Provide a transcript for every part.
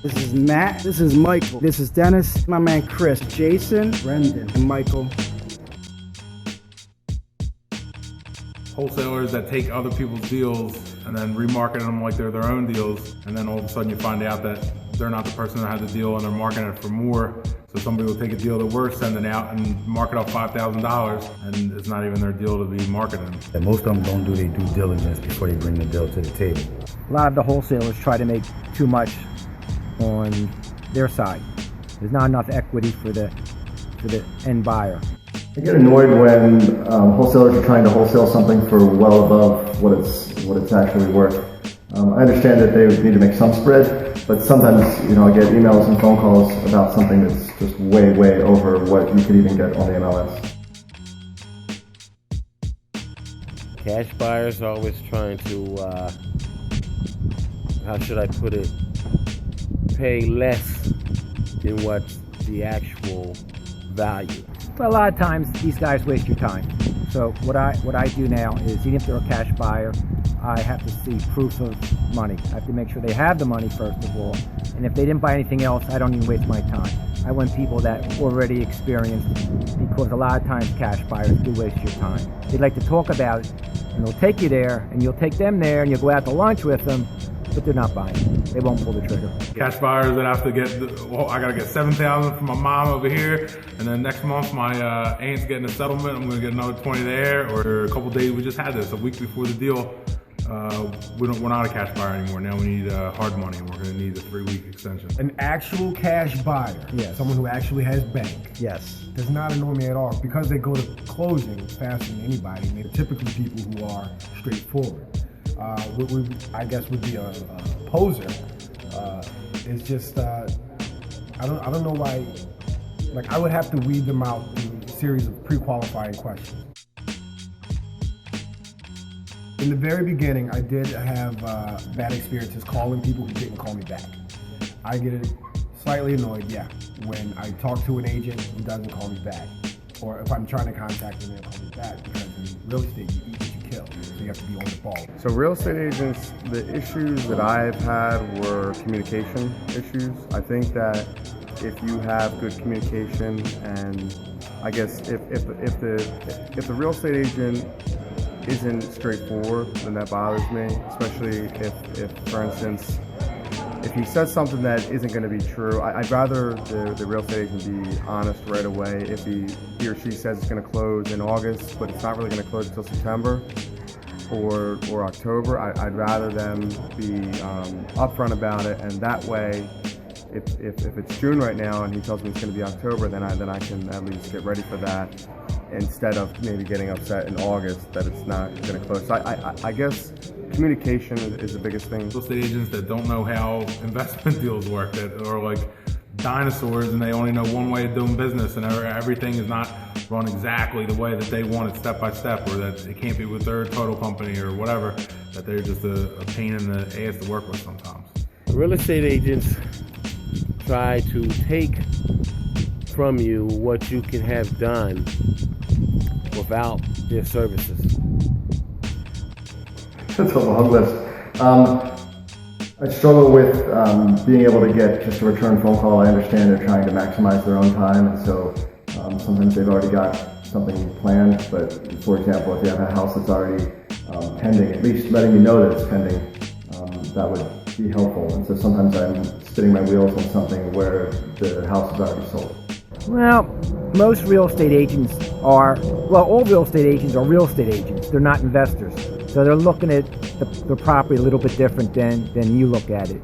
This is Matt. This is Michael. This is Dennis. My man Chris. Jason. Brendan. And Michael. Wholesalers that take other people's deals and then remarket them like they're their own deals, and then all of a sudden you find out that they're not the person that had the deal and they're marketing it for more. So somebody will take a deal that we're sending out and mark it up $5,000, and it's not even their deal to be marketing. And most of them don't do their due diligence before they bring the deal to the table. A lot of the wholesalers try to make too much on their side. There's not enough equity for the end buyer. I get annoyed when wholesalers are trying to wholesale something for well above what it's actually worth. I understand that they need to make some spread, but sometimes I get emails and phone calls about something that's just way over what you could even get on the MLS. Cash buyers are always trying to, how should I put it, pay less than what the actual value. But a lot of times these guys waste your time. So what I do now is, even if they're a cash buyer, I have to see proof of money. I have to make sure they have the money first of all. And if they didn't buy anything else, I don't even waste my time. I want people that already experienced, because a lot of times cash buyers do waste your time. They like to talk about it, and they'll take you there, and you'll take them there, and you'll go out to lunch with them, but they're not buying. They won't pull the trigger. Cash buyers that have to get, I gotta get $7,000 from my mom over here, and then next month my aunt's getting a settlement, I'm gonna get another 20 there, or a couple days, we just had this, a week before the deal. We're not a cash buyer anymore. Now we need hard money, and we're going to need a 3-week extension. An actual cash buyer, yes. Someone who actually has bank, yes, does not annoy me at all, because they go to closing faster than anybody. And they're typically people who are straightforward. What I guess would be a poser. It's just I don't know why. Like, I would have to weed them out through a series of pre-qualifying questions. In the very beginning, I did have bad experiences calling people who didn't call me back. I get slightly annoyed, when I talk to an agent who doesn't call me back, or if I'm trying to contact them and they call me back, because in real estate, you eat what you kill, so you have to be on the ball. So real estate agents, the issues that I've had were communication issues. I think that if you have good communication, and I guess if the real estate agent isn't straightforward, then that bothers me, especially if for instance, if he says something that isn't going to be true. I'd rather the real estate agent be honest right away. If he or she says it's going to close in August, but it's not really going to close until September or October, I'd rather them be upfront about it, and that way, if it's June right now and he tells me it's going to be October, then I can at least get ready for that, instead of maybe getting upset in August that it's not going to close. So I guess communication is the biggest thing. Real estate agents that don't know how investment deals work, that are like dinosaurs and they only know one way of doing business, and everything is not run exactly the way that they want it step by step, or that it can't be with their title company or whatever, that they're just a pain in the ass to work with sometimes. Real estate agents try to take from you what you can have done without their services. That's a long list. I struggle with being able to get just a return phone call. I understand they're trying to maximize their own time, and so sometimes they've already got something planned. But for example, if you have a house that's already pending, at least letting me know that it's pending, that would be helpful. And so sometimes I'm spinning my wheels on something where the house is already sold. Well, most real estate agents all real estate agents are real estate agents. They're not investors. So they're looking at the property a little bit different than you look at it.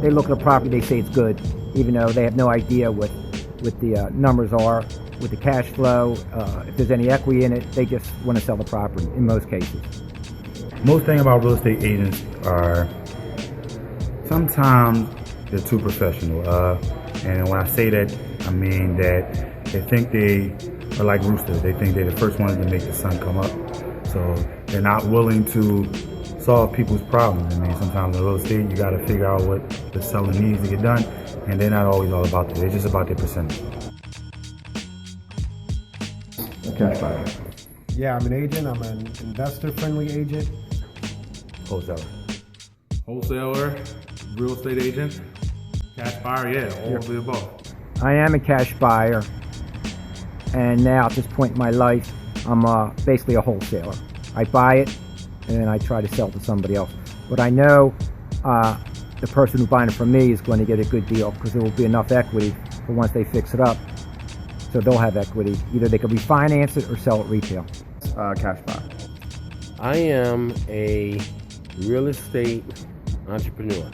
They look at a property, they say it's good, even though they have no idea what the numbers are, with the cash flow, if there's any equity in it. They just want to sell the property in most cases. Most thing about real estate agents are sometimes they're too professional. And when I say that, I mean that they think they are like roosters. They think they're the first ones to make the sun come up. So they're not willing to solve people's problems. I mean, sometimes in real estate, you got to figure out what the seller needs to get done, and they're not always all about that. They're just about their percentage. A cash buyer. Yeah, I'm an agent. I'm an investor-friendly agent. Wholesaler. Wholesaler, real estate agent, Cash buyer, yeah, all of the above. I am a cash buyer, and now at this point in my life, I'm basically a wholesaler. I buy it, and then I try to sell to somebody else. But I know the person who's buying it from me is going to get a good deal because there will be enough equity for once they fix it up, so they'll have equity. Either they could refinance it or sell it retail. Cash buy. I am a real estate entrepreneur.